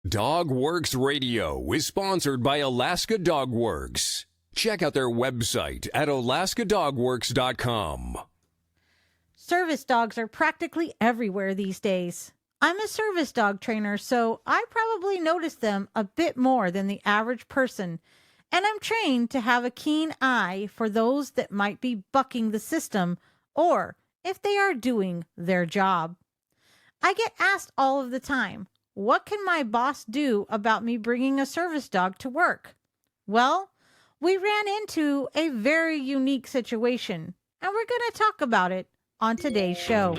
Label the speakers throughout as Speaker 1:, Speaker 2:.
Speaker 1: Dog Works Radio is sponsored by Alaska Dog Works. Check out their website at alaskadogworks.com.
Speaker 2: Service dogs are practically everywhere these days. I'm a service dog trainer, so I probably notice them a bit more than the average person, and I'm trained to have a keen eye for those that might be bucking the system or if they are doing their job. I get asked all of the time, what can my boss do about me bringing a service dog to work? Well, we ran into a very unique situation, and we're going to talk about it on today's show.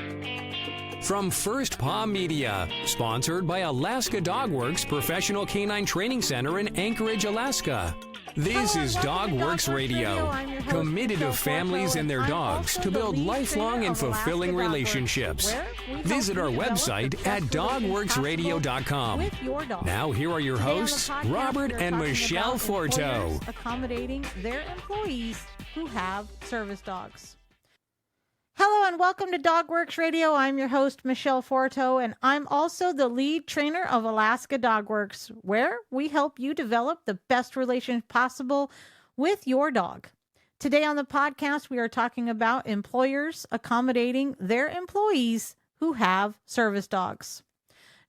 Speaker 1: From First Paw Media, sponsored by Alaska Dog Works Professional Canine Training Center in Anchorage, Alaska. This is Dog Works Radio, committed to families and their dogs to build lifelong and fulfilling relationships. Visit our website at dogworksradio.com. Now here are your hosts, Robert and Michelle Forto.
Speaker 2: Accommodating their employees who have service dogs. Hello and welcome to Dog Works Radio. I'm your host, Michelle Forto, and I'm also the lead trainer of Alaska Dog Works, where we help you develop the best relationship possible with your dog. Today on the podcast, we are talking about employers accommodating their employees who have service dogs.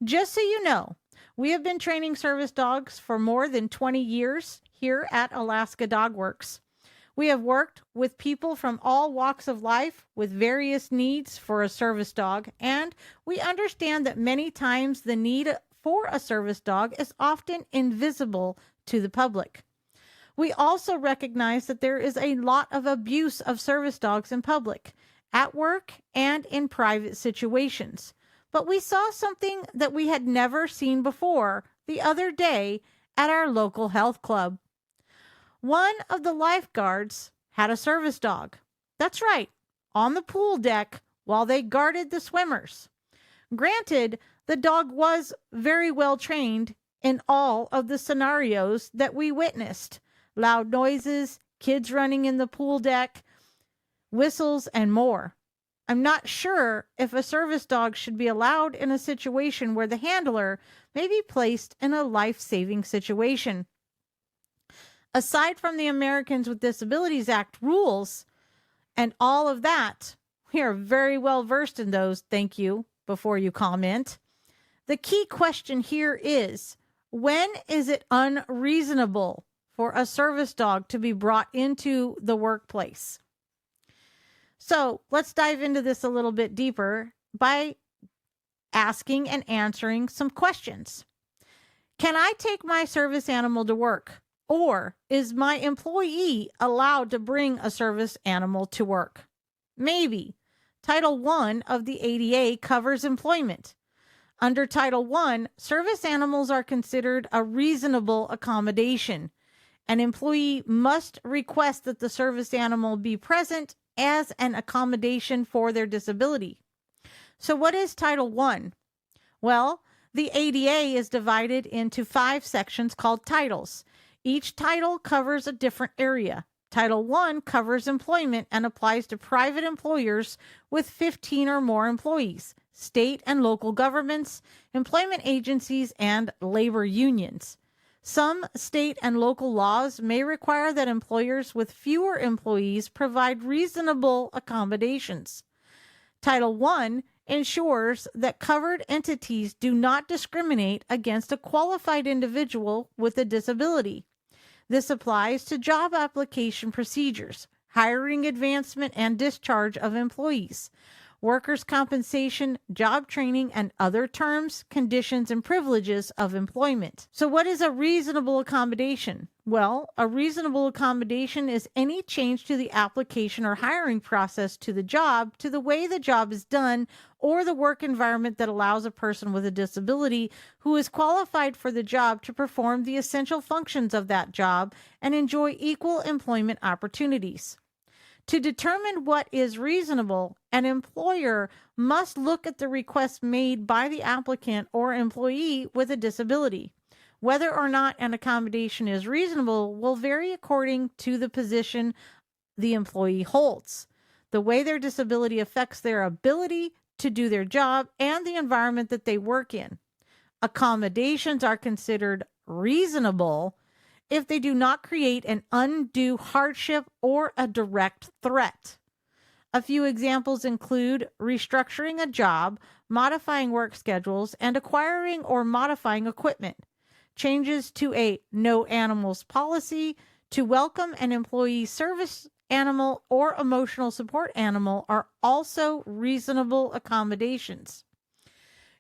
Speaker 2: Just so you know, we have been training service dogs for more than 20 years here at Alaska Dog Works. We have worked with people from all walks of life with various needs for a service dog, and we understand that many times the need for a service dog is often invisible to the public. We also recognize that there is a lot of abuse of service dogs in public, at work, and in private situations. But we saw something that we had never seen before the other day at our local health club. One of the lifeguards had a service dog. That's right, on the pool deck while they guarded the swimmers. Granted, the dog was very well trained in all of the scenarios that we witnessed. Loud noises, kids running in the pool deck, whistles, and more. I'm not sure if a service dog should be allowed in a situation where the handler may be placed in a life-saving situation. Aside from the Americans with Disabilities Act rules and all of that, we are very well versed in those, thank you, before you comment. The key question here is, when is it unreasonable for a service dog to be brought into the workplace? So let's dive into this a little bit deeper by asking and answering some questions. Can I take my service animal to work? Or is my employee allowed to bring a service animal to work? Maybe. Title I of the ADA covers employment. Under Title I, service animals are considered a reasonable accommodation. An employee must request that the service animal be present as an accommodation for their disability. So what is Title I? Well, the ADA is divided into 5 sections called titles. Each title covers a different area. Title I covers employment and applies to private employers with 15 or more employees, state and local governments, employment agencies, and labor unions. Some state and local laws may require that employers with fewer employees provide reasonable accommodations. Title I ensures that covered entities do not discriminate against a qualified individual with a disability. This applies to job application procedures, hiring, advancement, and discharge of employees, workers' compensation, job training, and other terms, conditions, and privileges of employment. So what is a reasonable accommodation? Well, a reasonable accommodation is any change to the application or hiring process to the job, to the way the job is done, or the work environment that allows a person with a disability who is qualified for the job to perform the essential functions of that job and enjoy equal employment opportunities. To determine what is reasonable, an employer must look at the request made by the applicant or employee with a disability. Whether or not an accommodation is reasonable will vary according to the position the employee holds, the way their disability affects their ability to do their job, and the environment that they work in. Accommodations are considered reasonable if they do not create an undue hardship or a direct threat. A few examples include restructuring a job, modifying work schedules, and acquiring or modifying equipment. Changes to a no animals policy, to welcome an employee service animal or emotional support animal are also reasonable accommodations.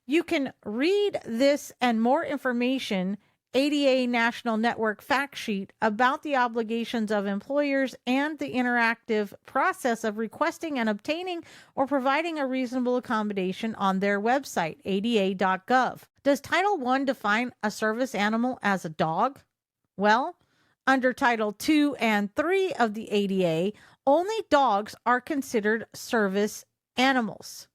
Speaker 2: You can read this and more information, ADA National Network fact sheet about the obligations of employers and the interactive process of requesting and obtaining or providing a reasonable accommodation on their website, ada.gov. Does Title I define a service animal as a dog? Well, under Title II and III of the ADA, only dogs are considered service animals.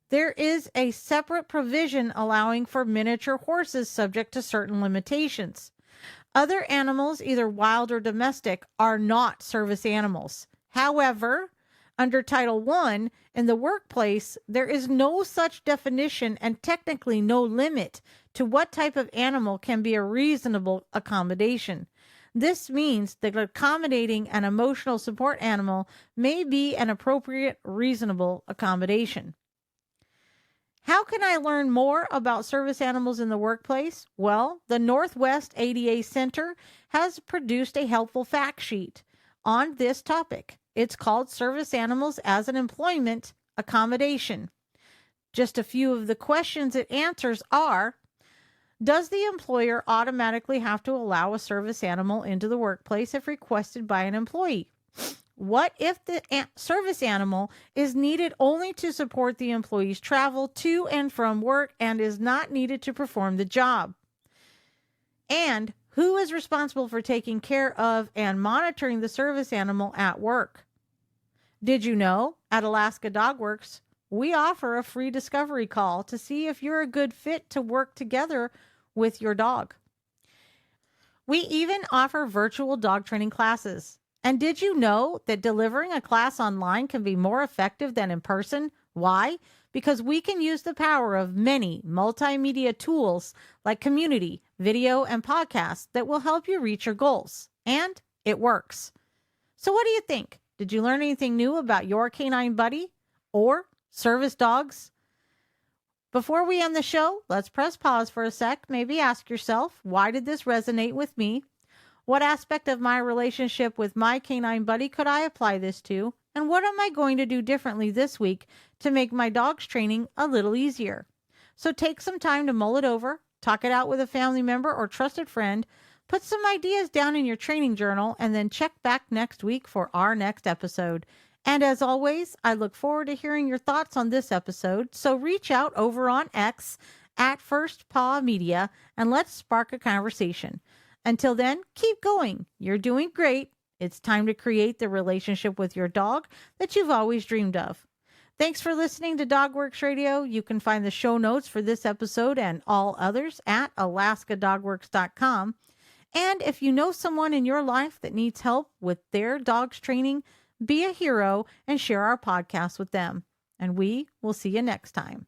Speaker 2: There is a separate provision allowing for miniature horses subject to certain limitations. Other animals, either wild or domestic, are not service animals. However, under Title I, in the workplace, there is no such definition and technically no limit to what type of animal can be a reasonable accommodation. This means that accommodating an emotional support animal may be an appropriate, reasonable accommodation. How can I learn more about service animals in the workplace? Well, the Northwest ADA Center has produced a helpful fact sheet on this topic. It's called Service Animals as an Employment Accommodation. Just a few of the questions it answers are: does the employer automatically have to allow a service animal into the workplace if requested by an employee? What if the service animal is needed only to support the employee's travel to and from work and is not needed to perform the job? And who is responsible for taking care of and monitoring the service animal at work? Did you know at Alaska Dog Works, we offer a free discovery call to see if you're a good fit to work together with your dog. We even offer virtual dog training classes. And did you know that delivering a class online can be more effective than in person? Why? Because we can use the power of many multimedia tools like Community, video, and podcasts that will help you reach your goals. And it works. So what do you think? Did you learn anything new about your canine buddy or service dogs? Before we end the show, let's press pause for a sec. Maybe ask yourself, why did this resonate with me? What aspect of my relationship with my canine buddy could I apply this to? And what am I going to do differently this week to make my dog's training a little easier? So take some time to mull it over, talk it out with a family member or trusted friend, put some ideas down in your training journal, and then check back next week for our next episode. And as always, I look forward to hearing your thoughts on this episode. So reach out over on X at First Paw Media and let's spark a conversation. Until then, keep going. You're doing great. It's time to create the relationship with your dog that you've always dreamed of. Thanks for listening to DogWorks Radio. You can find the show notes for this episode and all others at alaskadogworks.com. And if you know someone in your life that needs help with their dog's training, be a hero and share our podcast with them. And we will see you next time.